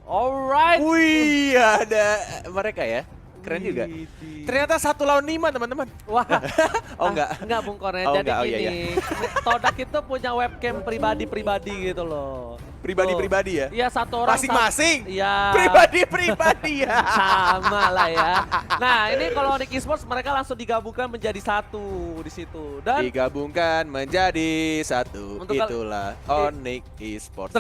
Alright. Wih, ada mereka ya. Keren juga. Widih. Ternyata 1 lawan 5 teman-teman. Wah. Oh enggak. Enggak Bung Konet. Oh, Jadi enggak. Oh, iya, gini, Todak itu punya webcam pribadi-pribadi gitu loh. Pribadi-pribadi ya? Iya, satu orang. Masing-masing? Iya. Pribadi-pribadi ya? Sama lah ya. Nah, ini kalau Onyx Esports mereka langsung digabungkan menjadi satu di situ. Dan Digabungkan menjadi satu. Untuk Itulah Onyx Esports.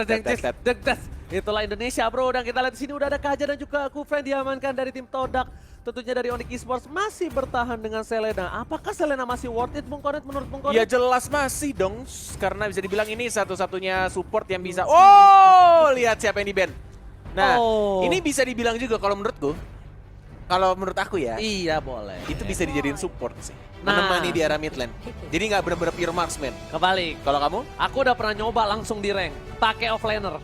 itulah Indonesia bro. Dan kita lihat di sini udah ada Kaja dan juga Kufren diamankan dari tim Todak. Tentunya dari Onyx Esports masih bertahan dengan Selena. Apakah Selena masih worth it Bung Konet menurut Bung Konet? Ya jelas masih dong. Karena bisa dibilang ini satu-satunya support yang bisa. Oh, lihat siapa yang di-ban. Nah, ini bisa dibilang juga kalau menurutku. Kalau menurut aku ya. Iya boleh. Itu bisa dijadiin support sih. Nah. Menemani di area mid lane. Jadi nggak bener-bener pure marksman. Kebalik. Kalau kamu? Aku udah pernah nyoba langsung di rank. Pakai offlaner.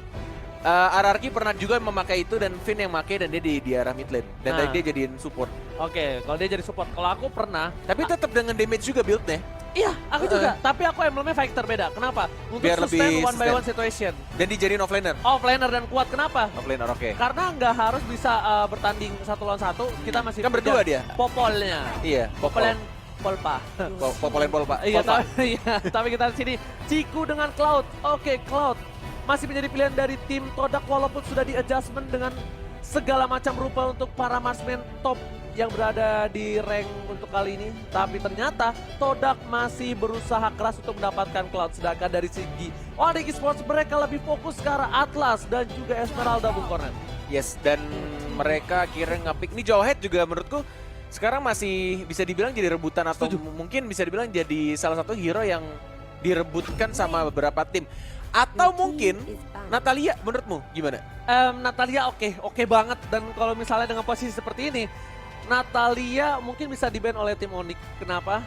RRQ pernah juga memakai itu dan Finn yang pakai dan dia di arah mid lane. Dan Nah. dia jadiin support. Oke, kalau dia jadi support. Kalau aku pernah. Tapi tetap dengan damage juga build-nya. Iya, aku juga. Tapi aku emblemnya fighter beda. Kenapa? Untuk Biar sustain lebih one by sustain. one situation. Dan dijadiin offlaner. Offlaner dan kuat. Kenapa? Offlaner oke. Karena nggak harus bisa bertanding 1 lawan 1. Kita masih Kan punya berdua dia? Popolnya. Iya, Popolen Polpa. Popolen Polpa. Iya, tapi kita di sini Ciku dengan Cloud. Oke, Cloud masih menjadi pilihan dari tim Todak walaupun sudah di adjustment dengan segala macam rupa untuk para marksman top yang berada di rank untuk kali ini. Tapi ternyata Todak masih berusaha keras untuk mendapatkan Cloud. Sedangkan dari segi Onyx Esports mereka lebih fokus ke arah Atlas dan juga Esmeralda Bung Kornet. Yes, dan mereka akhirnya nge-pick. Ini Jawhead juga menurutku sekarang masih bisa dibilang jadi rebutan atau mungkin bisa dibilang jadi salah satu hero yang direbutkan sama beberapa tim. Atau mungkin Natalia menurutmu gimana? Natalia oke banget. Dan kalau misalnya dengan posisi seperti ini, Natalia mungkin bisa di-ban oleh tim Onyx. Kenapa?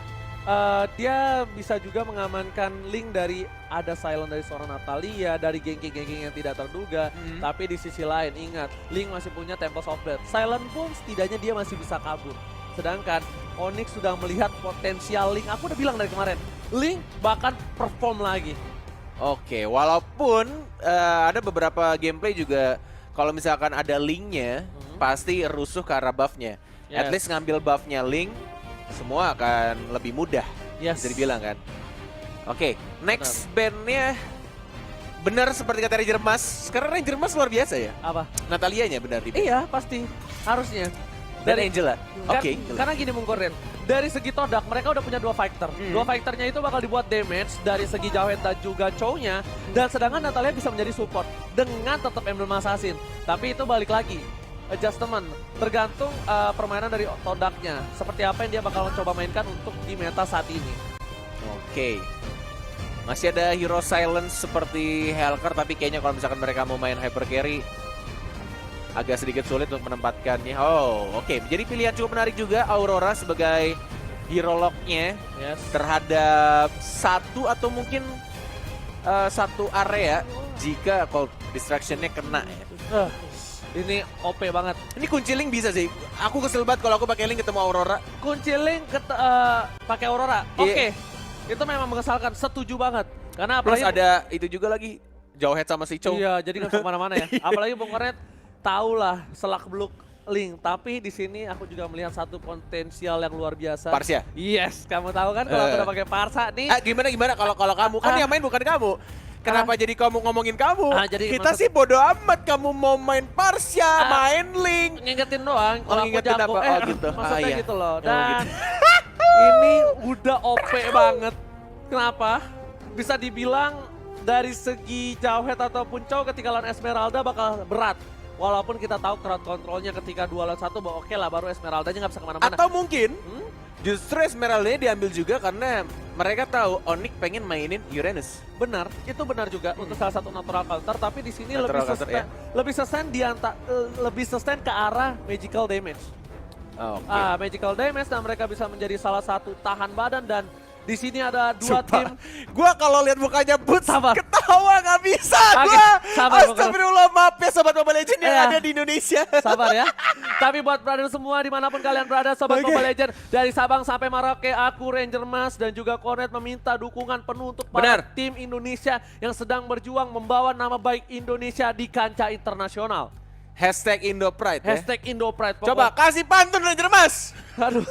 Dia bisa juga mengamankan Link dari ada silent dari seorang Natalia, dari gengking-gengking yang tidak terduga. Tapi di sisi lain ingat, Link masih punya Temples of Death. Silent pun setidaknya dia masih bisa kabur. Sedangkan Onyx sudah melihat potensial Link. Aku udah bilang dari kemarin, Link bahkan perform lagi. Oke, walaupun ada beberapa gameplay juga kalau misalkan ada Linknya pasti rusuh ke arah buffnya. At least ngambil buffnya Link, semua akan lebih mudah. Bisa dibilang kan. Oke, next bandnya benar seperti kata Ranger Mas. Sekarang Ranger Mas luar biasa ya. Apa? Natalianya benar di ban. Iya pasti, harusnya. Dan Angela. Oke. Karena gini Bung Koren, dari segi Todak mereka udah punya 2 fighter. 2 fighternya itu bakal dibuat damage dari segi Jawhead dan juga Chow-nya. Dan sedangkan Natalia bisa menjadi support dengan tetap emblem assassin. Tapi itu balik lagi, adjustment. Tergantung permainan dari Todaknya. Seperti apa yang dia bakal coba mainkan untuk di meta saat ini. Oke. Masih ada hero silence seperti Helker, tapi kayaknya kalau misalkan mereka mau main hyper carry agak sedikit sulit untuk menempatkannya. Oh, oke. Jadi pilihan cukup menarik juga Aurora sebagai hero lock-nya terhadap satu atau mungkin satu area jika kalau distraction-nya kena ya. Ini OP banget. Ini kunci Link bisa sih. Aku kesel banget kalau aku pakai Link ketemu Aurora. Kunci Link pakai Aurora. Oke. Itu memang mengesalkan, setuju banget. Karena Plus apalagi ada itu juga lagi Jawhead sama si Chow. Iya, jadi nggak kemana-mana ya. Apalagi Bung Kornet tahu lah selak beluk Link. Tapi di sini aku juga melihat satu potensial yang luar biasa. Parsia. Yes, kamu tahu kan kalau aku udah pakai Parsa nih. Gimana kalau kamu kan yang main bukan kamu. Kenapa jadi kamu ngomongin kamu? Jadi kita sih bodo amat kamu mau main Parsia, main Link. Ngingetin doang kalau aku jago. Oh gitu. Maksudnya Iya. gitu loh. Oh, Dan gitu. ini udah OP banget. Kenapa? Bisa dibilang dari segi Jawhead ataupun Chow ketika lawan Esmeralda bakal berat. Walaupun kita tahu crowd controlnya ketika 2 lawan 1 bahwa oke lah baru Esmeraldanya nggak bisa kemana-mana. Atau mungkin justru Esmeraldanya diambil juga karena mereka tahu Onyx pengen mainin Uranus. Benar, itu benar juga untuk salah satu natural counter. Tapi di sini Natural lebih sustain lebih sustain ke arah magical damage. Magical damage dan mereka bisa menjadi salah satu tahan badan. Dan di sini ada 2 tim. Gua kalau lihat mukanya Boots Sabar. ketawa nggak bisa. Sabar, Astagfirullah, maaf ya Sobat Mobile Legends yang ada di Indonesia. Sabar ya. Tapi buat brother semua dimanapun kalian berada Sobat Mobile Legends, dari Sabang sampai Merauke, aku Ranger Mas dan juga Kornet meminta dukungan penuh untuk para tim Indonesia yang sedang berjuang membawa nama baik Indonesia di kancah internasional. Hashtag IndoPride ya. Hashtag IndoPride. Coba kasih pantun Ranger Mas. Aduh.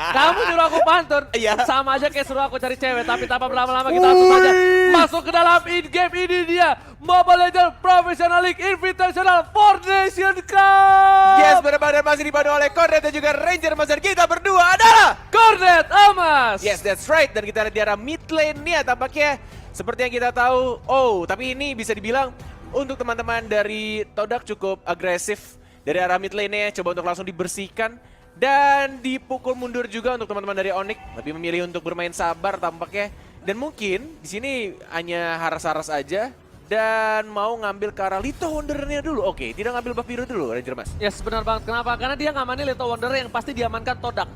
Kamu nyuruh aku pantun, Iya. sama aja kayak suruh aku cari cewek. Tapi tanpa berlama-lama kita langsung saja masuk ke dalam in-game. Ini dia Mobile Legends Professional League Invitational 4 Nation Cup. Yes, benar-benar masih dipandu oleh Cornet dan juga Ranger Mas. Dan kita berdua adalah Cornet Amas. Yes, that's right. Dan kita lihat di arah mid lane-nya tampaknya seperti yang kita tahu. Oh, tapi ini bisa dibilang untuk teman-teman dari Todak cukup agresif dari arah mid lane-nya. Coba untuk langsung dibersihkan dan dipukul mundur juga untuk teman-teman dari Onyx. Tapi memilih untuk bermain sabar tampaknya. Dan mungkin di sini hanya haras-haras aja dan mau ngambil ke arah Little Wonder-nya dulu. Oke, tidak ngambil buff biru dulu Ranger Mas. Yes, benar banget. Kenapa? Karena dia ngamanin Little Wonder yang pasti diamankan Todak.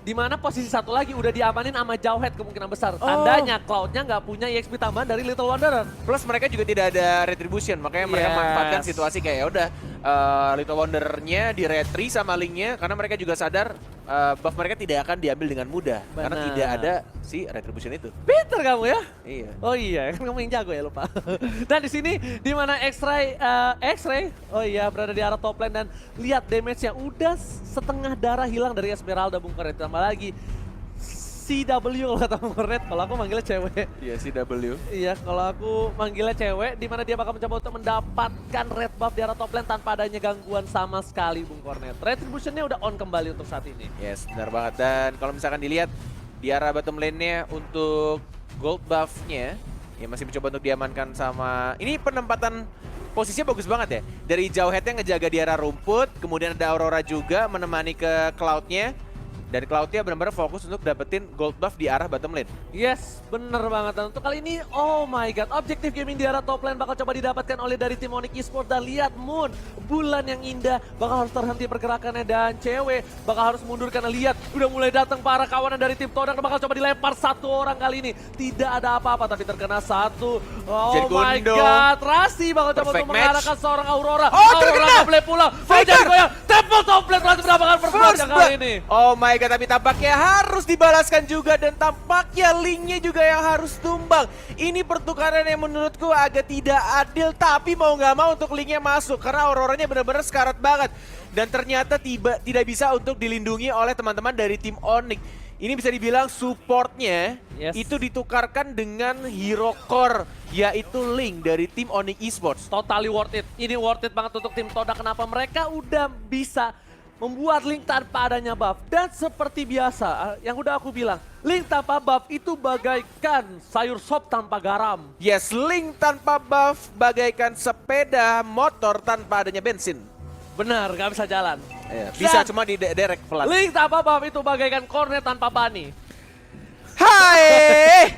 Dimana posisi satu lagi udah diamanin sama Jauhead kemungkinan besar. Tandanya Cloud-nya nggak punya EXP tambahan dari Little Wanderer. Plus mereka juga tidak ada retribution, makanya mereka Yes. manfaatkan situasi kayak ya udah Little Wonder-nya di retri sama Link-nya karena mereka juga sadar buff mereka tidak akan diambil dengan mudah karena Benar. tidak ada si retribution itu. Pinter kamu ya. Iya. Oh iya, kan kamu yang jago ya, lupa. Dan di sini di mana X-Ray, oh iya berada di arah top lane dan lihat damage-nya udah setengah darah hilang dari Esmeralda Bung Koret. Tambah lagi CW kalau kata Bung Koret, kalau aku manggilnya cewek. Iya si W. Iya, kalau aku manggilnya cewek, di mana dia bakal mencoba untuk mendapatkan red buff di arah top lane tanpa adanya gangguan sama sekali Bung Cornet. Retribution-nya udah on kembali untuk saat ini. Yes, benar banget. Dan kalau misalkan dilihat di arah bottom lane-nya untuk gold buff-nya ya masih mencoba untuk diamankan sama ini penempatan posisinya bagus banget ya. Dari Jauhead-nya ngejaga di arah rumput, kemudian ada Aurora juga menemani ke Cloud-nya. Dan Cloud-nya benar-benar fokus untuk dapetin gold buff di arah bottom lane. Yes, bener banget. Dan untuk kali ini, oh my god, objektif gaming di arah top lane bakal coba didapatkan oleh dari tim Onyx Esports. Dan lihat Moon, bulan yang indah, bakal harus terhenti pergerakannya. Dan cewek bakal harus mundur karena lihat udah mulai datang para kawanan dari tim Todak. Bakal coba dilempar satu orang kali ini. Tidak ada apa-apa, tapi terkena satu. Oh my Jergondo. god, Rasi bakal coba Perfect untuk match. mengarahkan seorang Aurora. Oh, Aurora terkena. nggak boleh pulang. Faker. Faker goyang, temple top lane berhasil mendapatkan first blood kali ini. Oh my god, tapi tampaknya harus dibalaskan juga dan tampaknya Link-nya juga yang harus tumbang. Ini pertukaran yang menurutku agak tidak adil, tapi mau nggak mau untuk Link-nya masuk karena Aurora-nya benar-benar sekarat banget. Dan ternyata tidak bisa untuk dilindungi oleh teman-teman dari tim Onyx. Ini bisa dibilang supportnya Yes. itu ditukarkan dengan hero core, yaitu Link dari tim Onyx Esports. Totally worth it. Ini worth it banget untuk tim Todak. Kenapa mereka udah bisa membuat Link tanpa adanya buff. Dan seperti biasa, yang udah aku bilang, Link tanpa buff itu bagaikan sayur sop tanpa garam. Yes, Link tanpa buff bagaikan sepeda motor tanpa adanya bensin. Benar, gak bisa jalan. Bisa Dan cuma di derek pelan. Link tanpa buff itu bagaikan Cornet tanpa Bunny. Hai!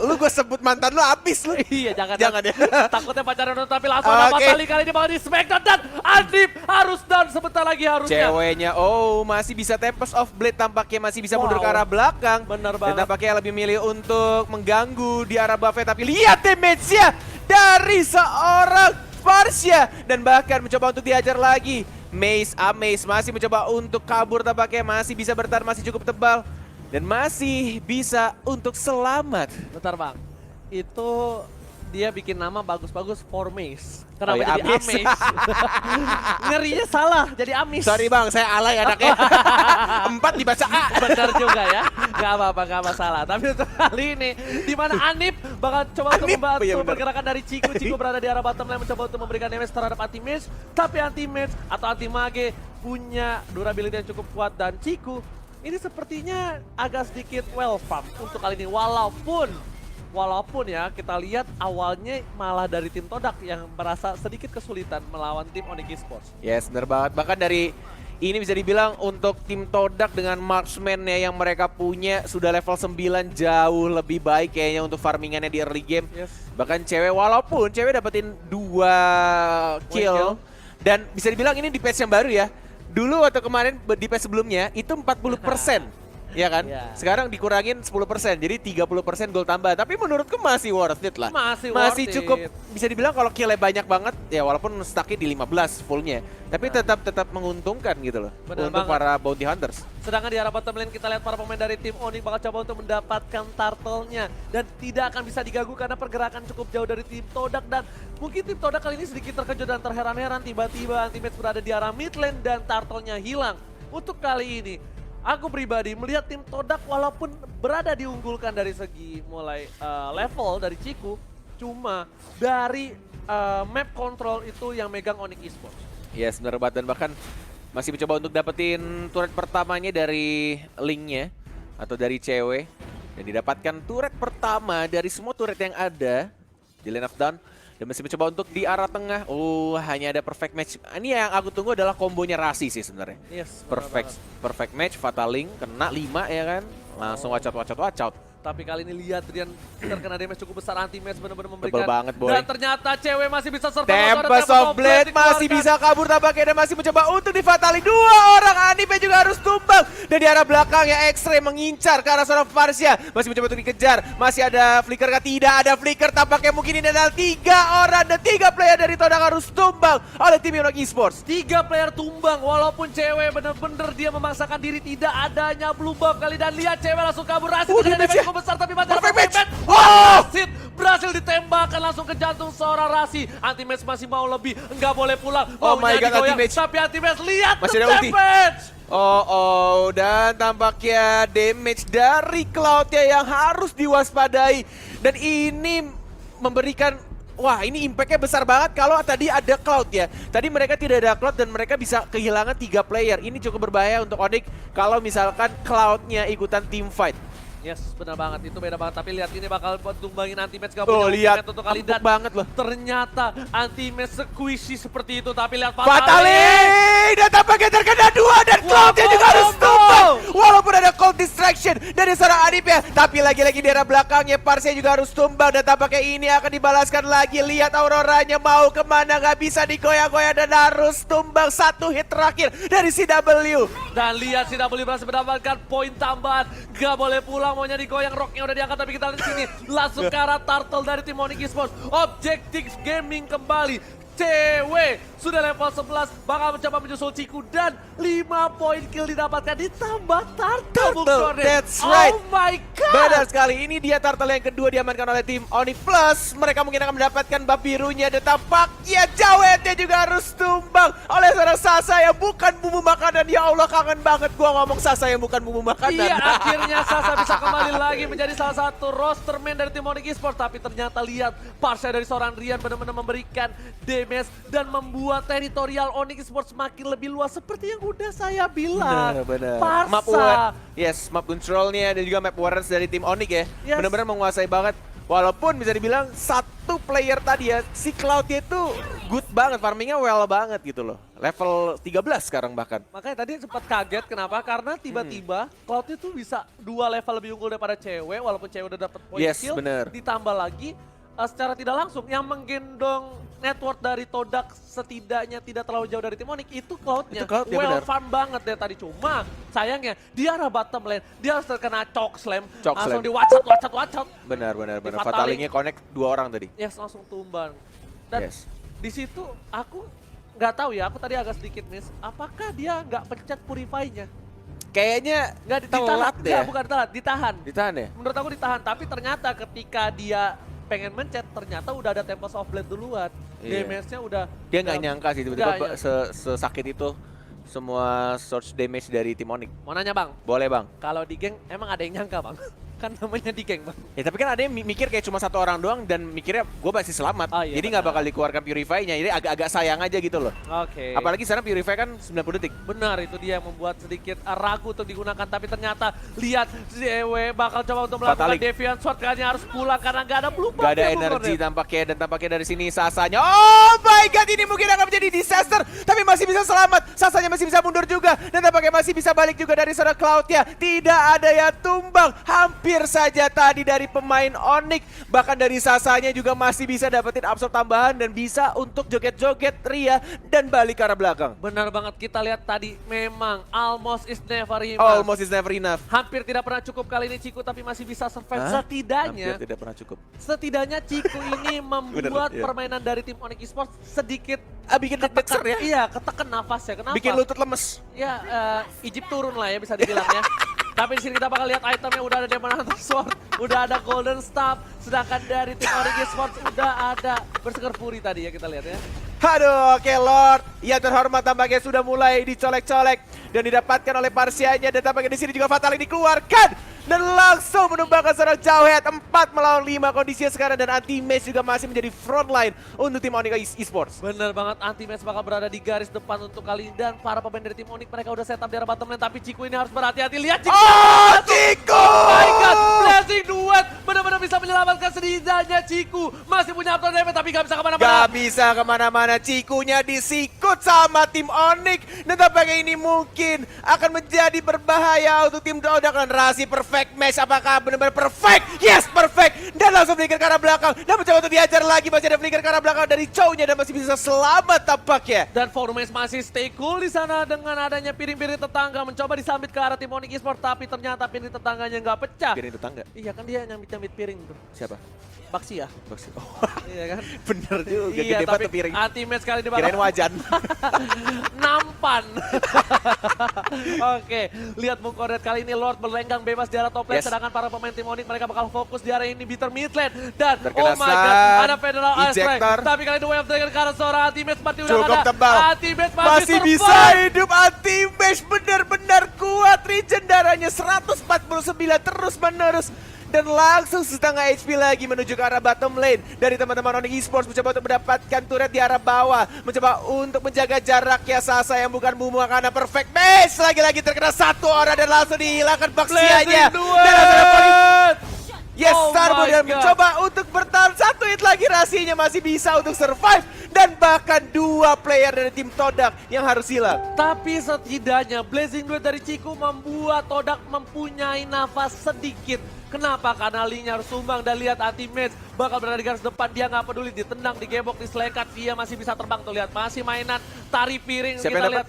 Lu gue sebut mantan lu habis lu. Iya, jangan ya. Takutnya pacaran dulu, tapi langsung ada Oke. Pasali kali ini bakal di Smackdown. Dan Adip harus down sebentar lagi harusnya. Ceweknya, oh masih bisa Tempest of Blade tampaknya masih bisa mundur ke Wow. arah belakang. Bener Dan banget. tampaknya lebih milih untuk mengganggu di arah buffnya. Tapi lihat damage-nya dari seorang Farsha. Dan bahkan mencoba untuk diajar lagi. Amaze masih mencoba untuk kabur tampaknya. Masih bisa bertahan, masih cukup tebal. Dan masih bisa untuk selamat. Bentar bang, itu dia bikin nama bagus-bagus for Maze. Oh Kenapa ya, jadi Amaze. Amaze? Ngerinya salah, jadi Amis. Sorry bang, saya alay anaknya. 4 dibaca A. Benar juga ya, gak apa-apa, gak masalah. Tapi untuk kali ini, di mana Anip bakal coba untuk Anip, membantu iya benar. pergerakan dari Ciku. Ciku berada di arah bottom lane mencoba untuk memberikan damage terhadap anti-mage. Tapi anti-mage atau anti-mage punya durability yang cukup kuat. Dan Ciku ini sepertinya agak sedikit well farm untuk kali ini. Walaupun ya kita lihat awalnya malah dari tim Todak yang merasa sedikit kesulitan melawan tim Onyx Esports. Yes, benar banget. Bahkan dari ini bisa dibilang untuk tim Todak dengan marksman-nya yang mereka punya sudah level 9 jauh lebih baik kayaknya untuk farmingannya di early game. Yes. Bahkan cewek, walaupun cewek dapetin 2 kill. Dan bisa dibilang ini di patch yang baru ya. Dulu atau kemarin di patch sebelumnya itu 40%. ya kan? Iya. Sekarang dikurangin 10%, jadi 30% gol tambah. Tapi menurutku masih worth it lah. Masih worth it. cukup, bisa dibilang kalau kill banyak banget, ya walaupun stucknya di 15 fullnya. Tapi tetap menguntungkan gitu loh. Benar untuk banget. para bounty hunters. Sedangkan di arah bottom lane kita lihat para pemain dari tim Onyx bakal coba untuk mendapatkan turtle-nya. Dan tidak akan bisa diganggu karena pergerakan cukup jauh dari tim Todak. Dan mungkin tim Todak kali ini sedikit terkejut dan terheran-heran. Tiba-tiba Anti-Match berada di arah mid lane dan turtle-nya hilang. Untuk kali ini, aku pribadi melihat tim Todak walaupun berada diunggulkan dari segi mulai level dari Ciku. Cuma dari map control itu yang megang Onyx Esports. Yes, benar banget. Dan bahkan masih mencoba untuk dapetin turret pertamanya dari Link-nya atau dari cewek, dan didapatkan turret pertama dari semua turret yang ada di Lane of Dawn, dan masih mencoba untuk di arah tengah. Hanya ada perfect match. Ini yang aku tunggu adalah kombonya Rasi sih sebenarnya. Yes, Perfect match, Fatal Link kena 5 ya kan, langsung watch out. Tapi kali ini lihat Rian terkena damage cukup besar, Anti-Match benar-benar memberikan. Tebel banget, boy. Dan ternyata cewek masih bisa survive. Tempest of Blade masih bisa kabur tampaknya, dan masih mencoba untuk difatali. 2 orang Anime juga harus tumbang. Dan di arah belakang ya X-Ray mengincar ke arah seorang Farsia. Masih mencoba untuk dikejar. Masih ada flicker kah? Tidak ada flicker. Tampaknya mungkin ini adalah 3 orang dan 3 player dari Todak harus tumbang oleh tim Onyx Esports. 3 player tumbang walaupun cewek benar-benar dia memaksakan diri, tidak adanya blue buff kali. Dan lihat cewek langsung kabur. Rasid dengan damage cukup besar tapi masih Perfect match. Rasid berhasil ditembakkan langsung ke jantung seorang Rasi. Anti-Match masih mau lebih, enggak boleh pulang. Oh my God, digoyang, Anti-Match. tapi Anti-Match lihat Masih the ada ulti. damage. Dan tampaknya damage dari Cloud-nya yang harus diwaspadai. Dan ini memberikan, wah ini impact-nya besar banget kalau tadi ada Cloud ya. Tadi mereka tidak ada Cloud dan mereka bisa kehilangan 3 player. Ini cukup berbahaya untuk Onyx kalau misalkan Cloud-nya ikutan team fight. Yes, benar banget. Itu beda banget. Tapi lihat ini bakal tumbangin Anti-Match. Gak Oh, punya lihat. ultimate untuk kali. Dan banget loh. ternyata Anti-Match squishy seperti itu. Tapi lihat Fatali! Dan tampaknya terkena 2 dan Cloud-nya juga harus tumbang. Walaupun ada cold distraction dari seorang Anipia. Tapi lagi-lagi di arah belakangnya Parsia juga harus tumbang. Dan tampaknya ini akan dibalaskan lagi. Lihat Auroranya mau kemana. Gak bisa digoyah-goyah dan harus tumbang. 1 hit terakhir dari CW. Dan lihat si W berhasil mendapatkan poin tambahan. Gak boleh pulang, maunya digoyang, rocknya udah diangkat. Tapi kita lihat di sini langsung ke arah turtle dari tim Onyx Esports. Objective Gaming kembali. Cewek sudah level 11, bakal mencoba menyusul Ciku dan 5 poin kill didapatkan ditambah turtle. Bung Jordan. That's right. Oh my god. Benar sekali, ini dia turtle yang kedua diamankan oleh tim Onyx Plus. Mereka mungkin akan mendapatkan buff birunya dan tampaknya Jawetnya juga harus tumbang oleh seorang Sasa yang bukan bumbu makanan. Ya Allah, kangen banget gua ngomong Sasa yang bukan bumbu makanan. Iya, akhirnya Sasa bisa kembali lagi menjadi salah satu roster man dari tim Onyx Esports. Tapi ternyata lihat Parsia dari seorang Rian benar-benar memberikan damage dan membuat teritorial Onyx Esports semakin lebih luas seperti yang udah saya bilang. Benar. Parsa. Map controlnya dan juga map awareness dari tim Onyx ya. Yes. Benar-benar menguasai banget. Walaupun bisa dibilang 1 player tadi ya, si Cloud-nya itu good banget, farmingnya well banget gitu loh. Level 13 sekarang bahkan. Makanya tadi sempat kaget kenapa? Karena tiba-tiba Cloud itu bisa 2 level lebih unggul daripada cewek, walaupun cewek udah dapet poin Yes, kill. bener. Ditambah lagi secara tidak langsung yang menggendong network dari Todak setidaknya tidak terlalu jauh dari tim Onyx itu Cloud-nya. Itu Cloud-nya, Well benar. farm banget deh tadi, cuma sayangnya di arah bottom lane dia harus terkena choke slam, langsung Slam. di watch out. Benar. Fatali. Fatalingnya connect 2 orang tadi. Yes, langsung tumbang. Dan Yes. di situ aku nggak tahu ya, aku tadi agak sedikit miss. Apakah dia nggak pencet purify-nya? Kayaknya Nggak telat ditahan, deh. nggak, bukan telat, ditahan. Ditahan ya? Menurut aku ditahan, tapi ternyata ketika dia pengen mencet, ternyata udah ada Tempest of Blade duluan. Iya. Damage-nya udah... Dia nggak nyangka sih tiba-tiba Nggak sesakit itu semua source damage dari tim Onyx. Mau nanya bang, Boleh bang? kalau di geng emang ada yang nyangka bang? Kan namanya di geng bang. Ya tapi kan ada yang mikir kayak cuma 1 orang doang dan mikirnya gue masih selamat. Oh, iya, jadi nggak benar. bakal dikeluarkan Purify-nya. Jadi agak-agak sayang aja gitu loh. Oke. Apalagi sekarang Purify kan 90 detik. Benar, itu dia yang membuat sedikit ragu untuk digunakan. Tapi ternyata lihat ZW bakal coba untuk melakukan Fatalik. Deviant Sword. Kayaknya harus pulang karena nggak ada blue buff. Gak ada ya, Bung energi Jordan. tampaknya, dan tampaknya dari sini Sasanya. Oh my god, ini mungkin akan menjadi disaster. Tapi masih bisa selamat. Sasanya masih bisa mundur juga. Dan tampaknya masih bisa balik juga dari seorang Cloud-nya. Tidak ada yang tumbang. Hampir hampir saja tadi dari pemain Onyx. Bahkan dari Sasanya juga masih bisa dapetin absorb tambahan dan bisa untuk joget-joget Ria dan balik ke arah belakang. Benar banget, kita lihat tadi memang almost is never enough. Almost is never enough. Hampir tidak pernah cukup kali ini Ciku, tapi masih bisa survive. Setidaknya Hampir tidak pernah cukup. Setidaknya Ciku ini membuat iya. permainan dari tim Onyx Esports sedikit Bikin deg-degan ya. Iya, ketekan nafasnya. Kenapa? Bikin lutut lemes. Ya, Egypt turun lah ya bisa dibilang ya. Tapi di sini kita bakal lihat itemnya udah ada Demon Hunter Sword, udah ada Golden Staff, sedangkan dari tim Onyx Esports udah ada Berserker Fury tadi ya kita lihat ya. Aduh, oke Lord. Yang terhormat tampaknya sudah mulai dicolek-colek dan didapatkan oleh Parsianya, dan tampaknya di sini juga Fatal ini dikeluarkan dan langsung menumbangkan seorang Jawhead. 4 melawan 5 kondisinya sekarang, dan Anti-Mage juga masih menjadi frontline untuk tim Onyx Esports. Bener banget, Anti-Mage bakal berada di garis depan untuk kali ini, dan para pemain dari tim Onyx mereka udah setup di arah bottom lane, tapi Ciku ini harus berhati-hati. Lihat Ciku! Oh, Ciku! Oh my god, Blessing Duet benar-benar bisa menyelamatkan setidaknya Ciku. Masih punya after damage tapi gak bisa kemana-mana. Gak bisa kemana-mana, Cikunya disikut sama tim Onyx, dan tampaknya ini mungkin akan menjadi berbahaya untuk tim Todak. Dan Rasi perfect match, apakah benar-benar perfect? Yes, perfect! Dan langsung flicker ke arah belakang, dan mencoba untuk diajar lagi. Masih ada flicker ke arah belakang dari Chow-nya, dan masih bisa selamat tampaknya. Dan Fourmaze masih stay cool di sana dengan adanya piring-piring tetangga, mencoba disambit ke arah tim Onyx Esports, tapi ternyata piring tetangganya nggak pecah. Piring tetangga? Iya kan, dia nyambit-nyambit piring tuh. Siapa? Baksi ya? Baksi. Oh, Iya kan? bener juga, Iya, gede tapi banget tuh piring. Anti-Mage kali ini Kirain wajan. nampan. Oke, lihat Mungkoret kali ini Lord berlenggang bebas di arah top lane, Yes. sedangkan para pemain tim Onyx mereka bakal fokus di arah ini bitter mid lane. Dan Terkena oh my god, stun, ada Federal Ice Strike. ejector. Tapi kali ini Wave Dragon karena seorang Anti-Mage seperti udah Cukup ada. tebal. Anti-Mage Masih bisa survive. hidup. Anti-Mage benar-benar kuat. Regen darahnya 149 terus menerus. Dan langsung setengah HP lagi menuju ke arah bottom lane. Dari teman-teman Onyx Esports mencoba untuk mendapatkan turret di arah bawah. Mencoba untuk menjaga jaraknya Sasa yang bukan Mumu karena perfect match. Lagi-lagi terkena satu orang dan langsung dihilangkan baksianya. Dan langsung ada poin. Yes, Oh Sarbo my dan God. mencoba untuk bertahan. 1 hit lagi, Rasinya masih bisa untuk survive. Dan bahkan 2 player dari tim Todak yang harus hilang. Tapi setidaknya Blazing Duet dari Ciku membuat Todak mempunyai nafas sedikit. Kenapa? Karena Lee-nya harus sumbang, dan lihat Anti-Mage bakal berada di garis depan. Dia nggak peduli ditendang, digebok, diselekat. Dia masih bisa terbang tuh, lihat. Masih mainan tari piring. Siapa Kita yang lihat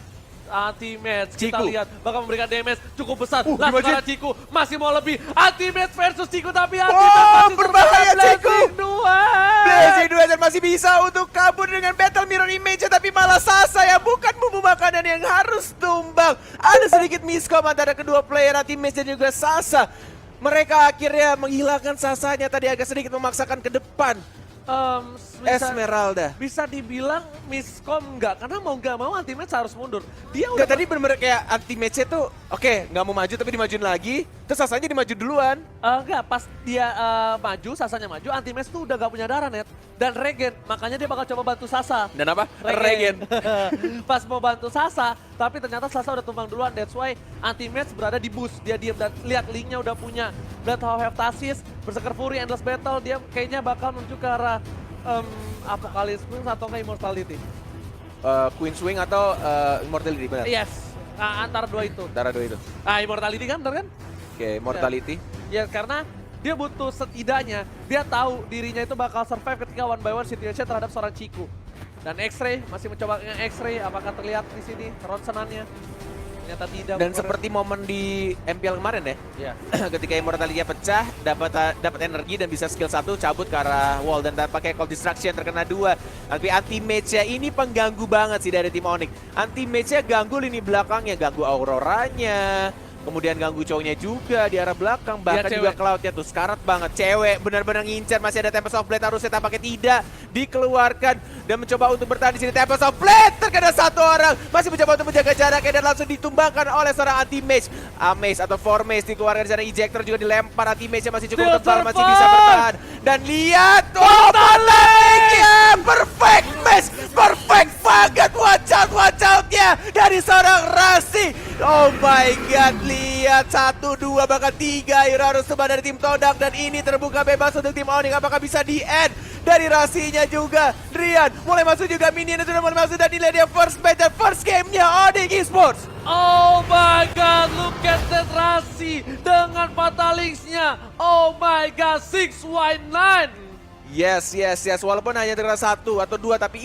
Anti-Mage, kita Ciku. lihat bakal memberikan damage cukup besar. gimana, Langsung karena Cik? Ciku masih mau lebih. Anti-Mage versus Ciku, tapi Wow, Anti-Mage masih berbahaya, survive. Ciku. Blazing Duet. Blazing Duet masih bisa untuk kabur dengan Battle Mirror Image, tapi malah Sasa yang bukan bumbu makanan yang harus tumbang. Ada sedikit miskom antara kedua player Anti-Mage dan juga Sasa. Mereka akhirnya menghilangkan Sasanya tadi, agak sedikit memaksakan ke depan. Esmeralda. Bisa dibilang miskom enggak, karena mau nggak mau Anti-Mage harus mundur. Dia udah Enggak, tadi bener-bener kayak Anti-Mage tuh oke, nggak mau maju tapi dimajuin lagi. Terus Sasanya dimaju duluan. enggak, pas dia maju, Sasanya maju, Anti-Mage tuh udah gak punya darah net dan regen, makanya dia bakal coba bantu Sasa. Dan apa? Regen. Pas mau bantu Sasa, tapi ternyata Sasa udah tumbang duluan, that's why Anti-Mage berada di boost. Dia diam dan lihat Link-nya udah punya Bloodhound Heptasis, Berserker Fury, Endless Battle, dia kayaknya bakal menuju ke arah Apocalypse Queen atau nggak Immortality. Queen Swing atau Immortality, benar? Yes, antara dua itu. Antara dua itu. Immortality kan, bener kan? Oke, Mortality. Ya karena dia butuh, setidaknya dia tahu dirinya itu bakal survive ketika one by one situation terhadap seorang Ciku. Dan X-Ray masih mencoba X-Ray, apakah terlihat di sini ronsenannya? Ternyata tidak. Dan seperti momen di MPL kemarin ya, ya. ketika Immortality-nya pecah, dapat energi dan bisa skill 1 cabut ke arah wall, dan pakai Cold Destruction terkena 2. Tapi Anti-Mage-nya ini pengganggu banget sih dari tim Onyx. Anti-Mage-nya ganggu lini belakangnya, ganggu Auroranya, kemudian ganggu cowoknya juga di arah belakang, bahkan juga Cloud-nya tuh sekarat banget. Cewek benar-benar ngincar, masih ada Tempest of Blade, harusnya tampaknya tidak dikeluarkan dan mencoba untuk bertahan di sini. Tempest of Blade terkena satu orang, masih mencoba untuk menjaga jaraknya dan langsung ditumbangkan oleh seorang Anti-Mage. Amaze atau Fourmaze dikeluarkan di sana, Ejector juga dilempar. Anti-Mage-nya masih cukup tebal, masih bisa bertahan. Dan lihat, baliknya perfect match, perfect banget watch out-nya dari seorang Rasi. Oh my god, lihat 1, 2, bahkan 3 hero harus sebar dari tim Todak. Dan ini terbuka bebas untuk tim Onyx. Apakah bisa di-end dari Rasinya juga? Drian mulai masuk juga, minion sudah mulai masuk. Dan nilai dia first match dan first game-nya Onyx Esports. Oh my god, look at that Rasi dengan Fatalix-nya. Oh my god, 619. Yes. Walaupun hanya terkena 1 atau 2, tapi